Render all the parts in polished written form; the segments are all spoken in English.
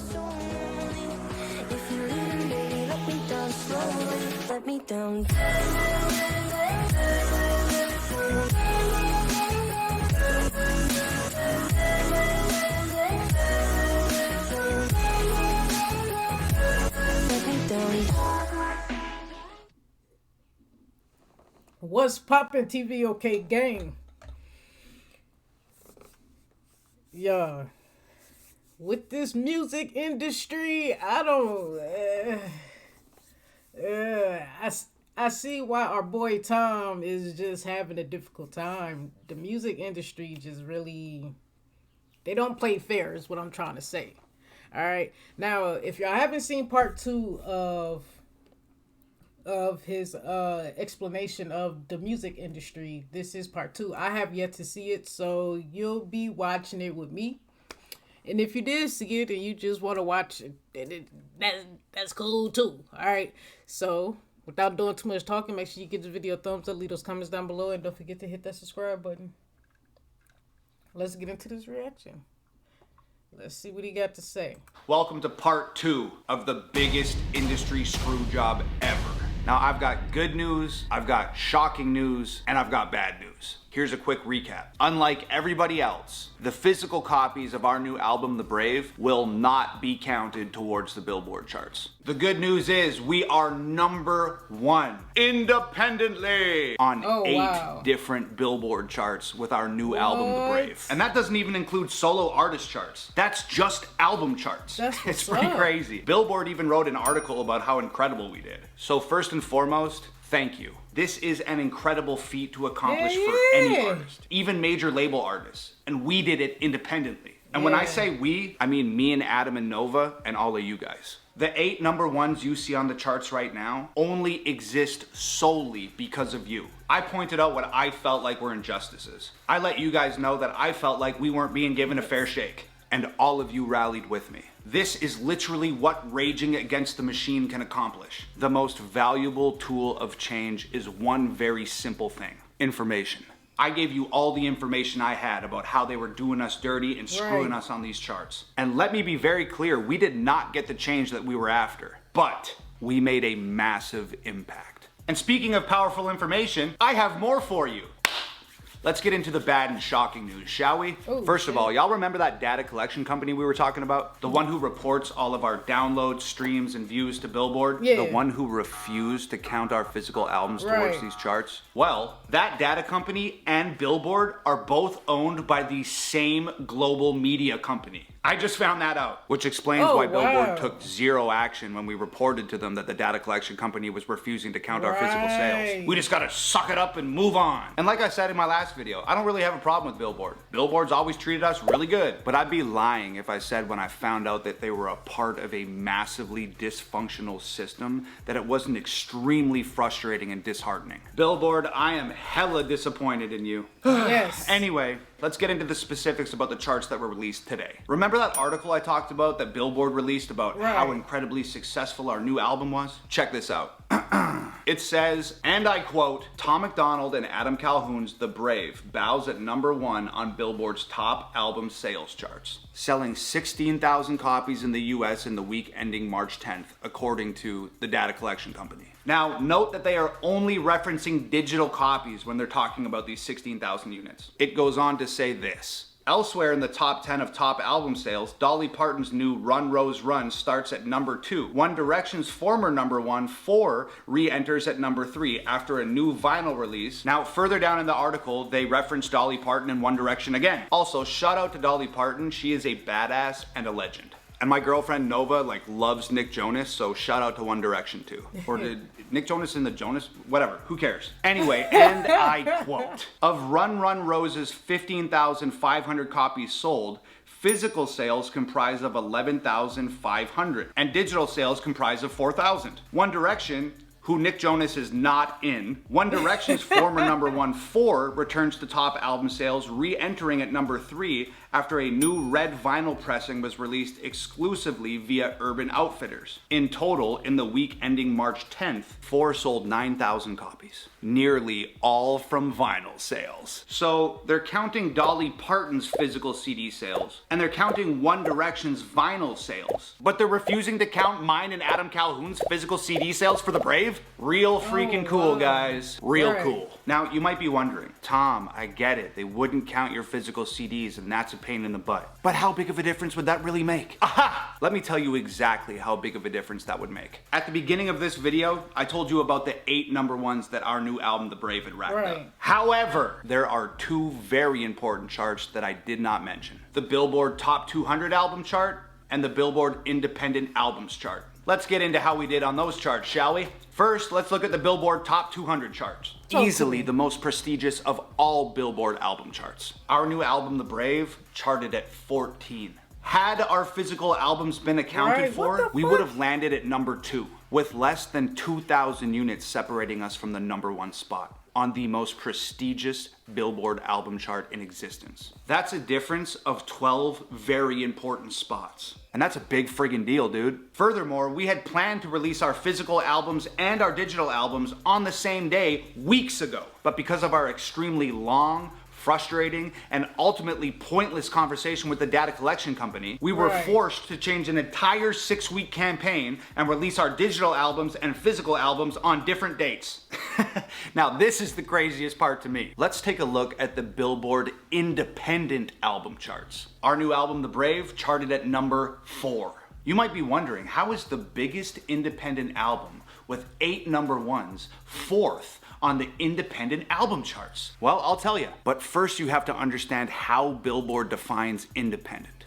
If you're leaving, baby, let me down slowly. Let me down. What's poppin', TVOK gang? Yeah, with this music industry, I don't. I see why our boy Tom is just having a difficult time. The music industry just really, they don't play fair, is what I'm trying to say. All right, now if y'all haven't seen part 2 of his explanation of the music industry, this is part 2. I have yet to see it, so you'll be watching it with me. And if you did see it and you just want to watch it, that's cool too. All right, so without doing too much talking, make sure you give this video a thumbs up, leave those comments down below, and don't forget to hit that subscribe button. Let's get into this reaction. Let's see what he got to say. Welcome to part 2 of the biggest industry screw job ever. Now, I've got good news, I've got shocking news, and I've got bad news. Here's a quick recap. Unlike everybody else, the physical copies of our new album, The Brave, will not be counted towards the Billboard charts. The good news is we are #1 independently on 8 different Billboard charts with our new album, The Brave. And that doesn't even include solo artist charts. That's just album charts. It's pretty crazy. Billboard even wrote an article about how incredible we did. So first and foremost, thank you. This is an incredible feat to accomplish for any artist, even major label artists. And we did it independently. And when I say we, I mean me and Adam and Nova and all of you guys. The 8 #1s you see on the charts right now only exist solely because of you. I pointed out what I felt like were injustices. I let you guys know that I felt like we weren't being given a fair shake. And all of you rallied with me. This is literally what raging against the machine can accomplish. The most valuable tool of change is one very simple thing: information. I gave you all the information I had about how they were doing us dirty and screwing us on these charts. And let me be very clear, we did not get the change that we were after, but we made a massive impact. And speaking of powerful information, I have more for you. Let's get into the bad and shocking news, shall we? First of all, y'all remember that data collection company we were talking about? The one who reports all of our downloads, streams, and views to Billboard? The one who refused to count our physical albums towards these charts? Well, that data company and Billboard are both owned by the same global media company. I just found that out, which explains why Billboard took zero action when we reported to them that the data collection company was refusing to count our physical sales. We just gotta suck it up and move on. And like I said in my last video, I don't really have a problem with Billboard. Billboard's always treated us really good, but I'd be lying if I said when I found out that they were a part of a massively dysfunctional system that it wasn't extremely frustrating and disheartening. Billboard, I am hella disappointed in you. Anyway, let's get into the specifics about the charts that were released today. Remember that article I talked about that Billboard released about how incredibly successful our new album was? Check this out. It says, and I quote, Tom MacDonald and Adam Calhoun's The Brave bows at #1 on Billboard's top album sales charts, selling 16,000 copies in the US in the week ending March 10th, according to the data collection company. Now, note that they are only referencing digital copies when they're talking about these 16,000 units. It goes on to say this. Elsewhere in the top 10 of top album sales, Dolly Parton's new Run Rose Run starts at #2. One Direction's former #1, 4, re-enters at #3 after a new vinyl release. Now, further down in the article, they reference Dolly Parton and One Direction again. Also, shout out to Dolly Parton. She is a badass and a legend. And my girlfriend Nova loves Nick Jonas, so shout out to One Direction too. Or did Nick Jonas in the Jonas? Whatever, who cares? Anyway, and I quote, of Run Run Rose's 15,500 copies sold, physical sales comprise of 11,500, and digital sales comprise of 4,000. One Direction, who Nick Jonas is not in, One Direction's former #1, 4, returns to top album sales, re-entering at #3 after a new red vinyl pressing was released exclusively via Urban Outfitters. In total, in the week ending March 10th, 4 sold 9,000 copies. Nearly all from vinyl sales. So they're counting Dolly Parton's physical CD sales, and they're counting One Direction's vinyl sales, but they're refusing to count mine and Adam Calhoun's physical CD sales for the Brave? Real freaking cool, guys. Real cool. Now, you might be wondering, Tom, I get it. They wouldn't count your physical CDs, and that's a pain in the butt. But how big of a difference would that really make? Aha! Let me tell you exactly how big of a difference that would make. At the beginning of this video, I told you about the 8 number ones that our new album, The Brave, had racked up. However, there are 2 very important charts that I did not mention. The Billboard Top 200 album chart and the Billboard Independent Albums chart. Let's get into how we did on those charts, shall we? First, let's look at the Billboard Top 200 charts. Easily the most prestigious of all Billboard album charts. Our new album, The Brave, charted at 14. Had our physical albums been accounted for, we would have landed at number 2, with less than 2,000 units separating us from the number 1 spot on the most prestigious Billboard album chart in existence. That's a difference of 12 very important spots. And that's a big friggin' deal, dude. Furthermore, we had planned to release our physical albums and our digital albums on the same day weeks ago. But because of our extremely long, frustrating, and ultimately pointless conversation with the data collection company, we were forced to change an entire 6-week campaign and release our digital albums and physical albums on different dates. Now, this is the craziest part to me. Let's take a look at the Billboard Independent Album charts. Our new album, The Brave, charted at number 4. You might be wondering, how is the biggest independent album with 8 number 1s 4th on the independent album charts? Well, I'll tell you. But first you have to understand how Billboard defines independent.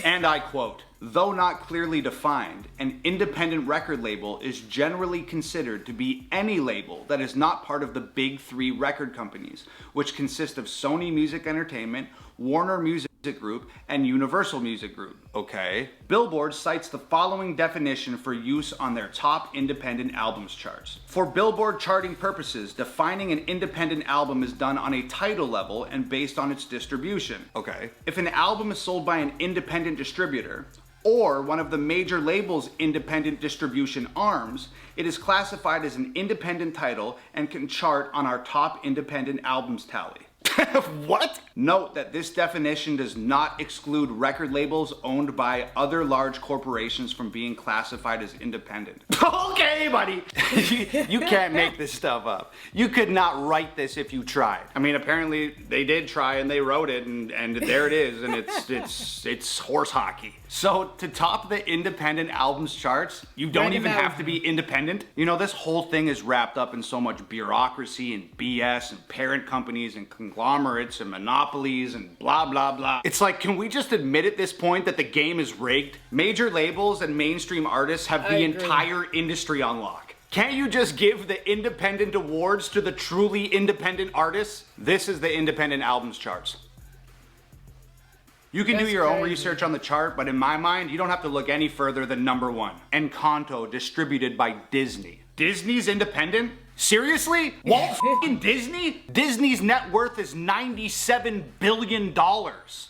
And I quote, "Though not clearly defined, an independent record label is generally considered to be any label that is not part of the big 3 record companies, which consist of Sony Music Entertainment, Warner Music Group, and Universal Music Group." Okay. Billboard cites the following definition for use on their top independent albums charts. For Billboard charting purposes, defining an independent album is done on a title level and based on its distribution. Okay. If an album is sold by an independent distributor, or one of the major labels' independent distribution arms, it is classified as an independent title and can chart on our top independent albums tally. What? Note that this definition does not exclude record labels owned by other large corporations from being classified as independent. Okay, buddy. You can't make this stuff up. You could not write this if you tried. I mean, apparently they did try and they wrote it, and there it is, and it's horse hockey. So to top the independent albums charts, you don't even have to be independent. You know, this whole thing is wrapped up in so much bureaucracy and BS and parent companies and conglomerates and monopolies and blah, blah, blah. It's like, can we just admit at this point that the game is rigged? Major labels and mainstream artists have the entire industry on lock. Can't you just give the independent awards to the truly independent artists? This is the independent albums charts. You can do your own research on the chart, but in my mind, you don't have to look any further than number 1. Encanto, distributed by Disney. Disney's independent? Seriously? Walt f***ing Disney? Disney's net worth is $97 billion.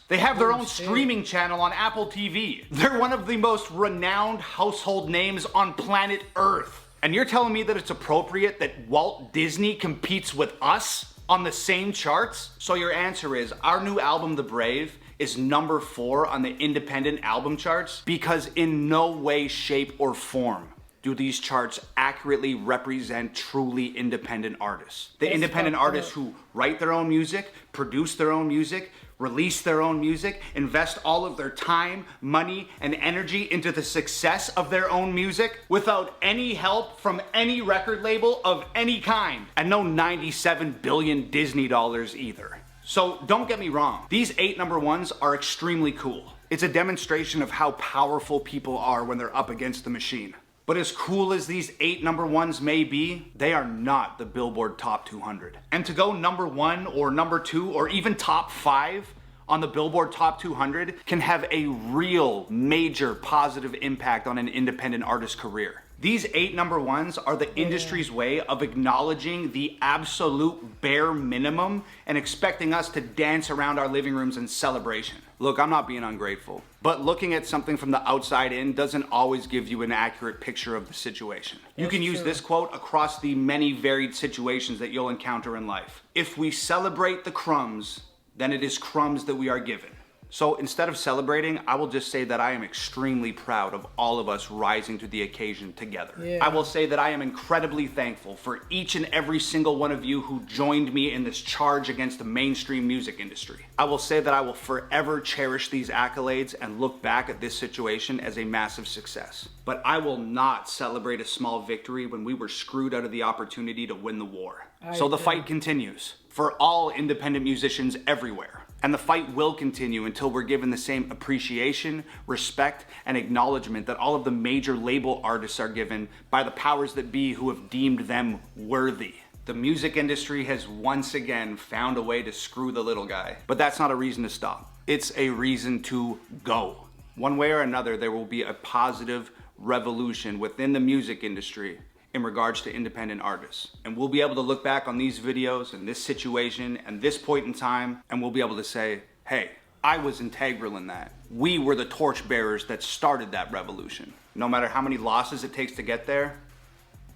They have their own streaming channel on Apple TV. They're one of the most renowned household names on planet Earth. And you're telling me that it's appropriate that Walt Disney competes with us on the same charts? So your answer is, our new album, The Brave, is number 4 on the independent album charts because in no way, shape, or form do these charts accurately represent truly independent artists. The independent artists who write their own music, produce their own music, release their own music, invest all of their time, money, and energy into the success of their own music without any help from any record label of any kind. And no 97 billion Disney dollars either. So don't get me wrong, these 8 number 1s are extremely cool. It's a demonstration of how powerful people are when they're up against the machine. But as cool as these 8 number 1s may be, they are not the Billboard Top 200. And to go number 1 or number 2 or even top 5 on the Billboard Top 200 can have a real major positive impact on an independent artist's career. These 8 number ones are the industry's way of acknowledging the absolute bare minimum and expecting us to dance around our living rooms in celebration. Look, I'm not being ungrateful, but looking at something from the outside in doesn't always give you an accurate picture of the situation. You can use this quote across the many varied situations that you'll encounter in life. If we celebrate the crumbs, then it is crumbs that we are given. So instead of celebrating, I will just say that I am extremely proud of all of us rising to the occasion together. Yeah. I will say that I am incredibly thankful for each and every single one of you who joined me in this charge against the mainstream music industry. I will say that I will forever cherish these accolades and look back at this situation as a massive success. But I will not celebrate a small victory when we were screwed out of the opportunity to win the war. So the fight continues for all independent musicians everywhere. And the fight will continue until we're given the same appreciation, respect, and acknowledgement that all of the major label artists are given by the powers that be who have deemed them worthy. The music industry has once again found a way to screw the little guy. But that's not a reason to stop. It's a reason to go. One way or another, there will be a positive revolution within the music industry in regards to independent artists. And we'll be able to look back on these videos and this situation and this point in time, and we'll be able to say, hey, I was integral in that. We were the torchbearers that started that revolution. No matter how many losses it takes to get there,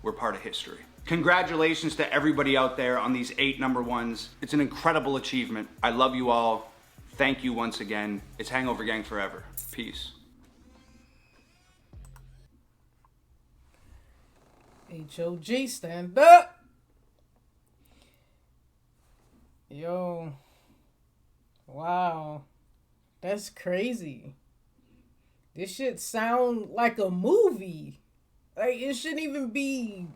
we're part of history. Congratulations to everybody out there on these 8 number ones. It's an incredible achievement. I love you all. Thank you once again. It's Hangover Gang forever. Peace. HOG, stand up. Yo. Wow. That's crazy. This shit sound like a movie. Like, it shouldn't even be.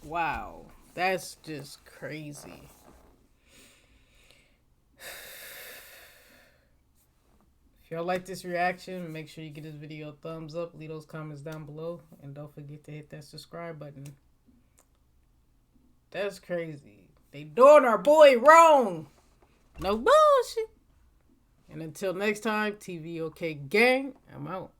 Wow. That's just crazy. If y'all like this reaction, make sure you give this video a thumbs up, leave those comments down below, and don't forget to hit that subscribe button. That's crazy. They doing our boy wrong. No bullshit. And until next time, TVOK gang, I'm out.